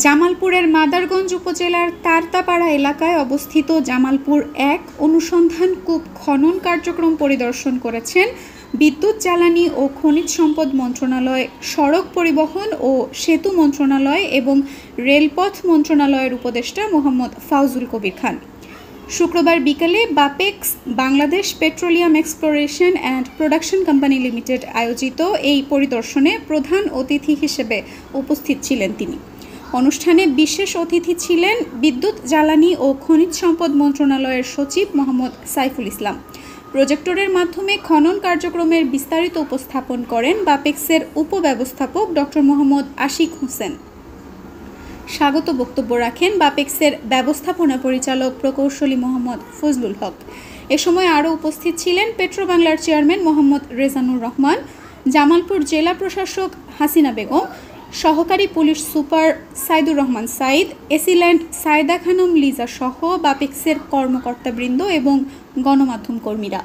জামালপুরের মাদারগঞ্জ উপজেলার তারতাপাড়া এলাকায় অবস্থিত জামালপুর ১ অনুসন্ধান কূপ খনন কার্যক্রম পরিদর্শন করেছেন বিদ্যুৎ, জ্বালানি ও খনিজ সম্পদ মন্ত্রণালয়, সড়ক পরিবহন ও সেতু মন্ত্রণালয় এবং রেলপথ মন্ত্রণালয়ের উপদেষ্টা মোহাম্মদ ফাউজুল কবির খান। শুক্রবার বিকেলে Bapex Bangladesh petroleum exploration and production company limited আয়োজিত এই পরিদর্শনে প্রধান অতিথি হিসেবে উপস্থিত ছিলেন তিনি। অনুষ্ঠানে বিশেষ অতিথি ছিলেন বিদ্যুৎ, জ্বালানি ও খনিজ সম্পদ মন্ত্রণালয়ের সচিব মোহাম্মদ সাইফুল ইসলাম। প্রজেক্টরের মাধ্যমে খনন কার্যক্রমের বিস্তারিত উপস্থাপন করেন বাপেক্সের উপব্যবস্থাপক ডক্টর মোহাম্মদ আশিক হোসেন। স্বাগত বক্তব্য রাখেন বাপেক্সের ব্যবস্থাপনা পরিচালক প্রকৌশলী মোহাম্মদ ফজলুল হক। এ সময় আরও উপস্থিত ছিলেন পেট্রোবাংলার চেয়ারম্যান মোহাম্মদ রেজানুর রহমান, জামালপুর জেলা প্রশাসক হাসিনা বেগম, সহকারী পুলিশ সুপার সাইদুর রহমান সাইদ, এসিল্যান্ড সাইদা খানম লিজা সহ বাপেক্সের কর্মকর্তাবৃন্দ এবং গণমাধ্যম কর্মীরা।